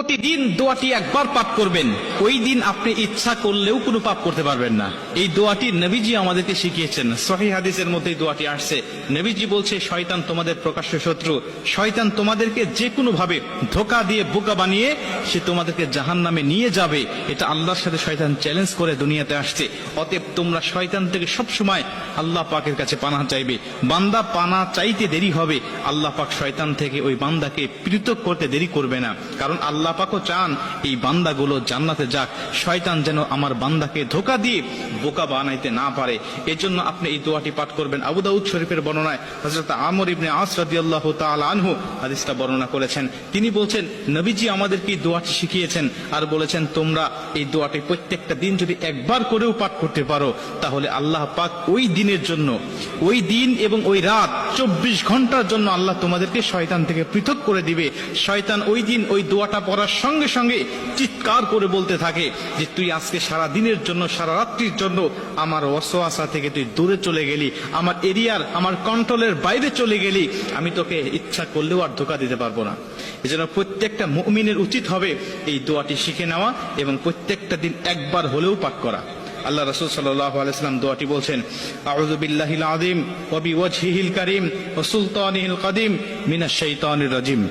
প্রতিদিন দোয়াটি একবার পাঠ করবেন, ওই দিন আপনি ইচ্ছা করলেও কোনো পাপ করতে পারবেন না। এই দোয়াটি নবীজি আমাদেরকে শিখিয়েছেন। সহিহ হাদিসের মধ্যে এই দোয়াটি আসছে। নবীজি বলছে, শয়তান তোমাদের প্রকাশ্য শত্রু। শয়তান তোমাদেরকে যে কোনো ভাবে ধোঁকা দিয়ে বোকা বানিয়ে সে তোমাদেরকে জাহান্নামে নিয়ে যাবে। এটা আল্লাহর সাথে শয়তান চ্যালেঞ্জ করে দুনিয়াতে আসছে। অতএব তোমরা শয়তান থেকে সবসময় আল্লাহ পাকের কাছে পানাহ চাইবে। বান্দা পানাহ চাইতে দেরি হবে, আল্লাহ পাক শয়তান থেকে ওই বান্দাকে পৃথক করতে দেরি করবে না। কারণ আল্লাহ পাকও চান এই বান্দাগুলো জান্নাতে যাক, শয়তান যেন আমার বান্দাকে ধোঁকা দিয়ে বোকা বানাইতে না পারে। এজন্য আপনি এই দোয়াটি পাঠ করবেন। আবু দাউদ শরীফের বর্ণনায় হযরত আমর ইবনে আস রাদিয়াল্লাহু তাআলা আনহু হাদিসটা বর্ণনা করেছেন। তিনি বলছেন, নবীজি আমাদেরকে এই দোয়াটি শিখিয়েছেন আর বলেছেন, তোমরা এই দোয়াটি প্রত্যেকটা দিন যদি একবার করেও পাঠ করতে পারো, তাহলে আল্লাহ পাক ওই দিনের জন্য, ওই দিন এবং ওই রাত 24 ঘন্টার জন্য আল্লাহ তোমাদেরকে শয়তান থেকে পৃথক করে দিবে। শয়তান ওই দিন ওই দোয়াটা পড়ার সঙ্গে সঙ্গে চিৎকার করে বলতে থাকে যে, তুই আজকে সারা দিনের জন্য, সারা রাত্রির জন্য আমার ওয়াসওয়াসা থেকে তুই দূরে চলে গেলি, আমার এরিয়ার, আমার কন্ট্রোলের বাইরে চলে গেলি, আমি তোকে ইচ্ছা করলেও আর ধোঁকা দিতে পারবো না। এজন্য প্রত্যেকটা মুমিনের উচিত হবে এই দোয়াটি শিখে নেওয়া এবং প্রত্যেকটা দিন একবার হলেও পাঠ করা। আল্লাহ রাসূল সাল্লাল্লাহু আলাইহি ওয়াসাল্লাম দোয়াটি বলছেন, আউযু বিল্লাহিল আযীম ওয়া বিওয়াজহিহিল কারীম ওয়া সুলতানিহিল কাদীম মিনাশ শাইতানির রাজীম।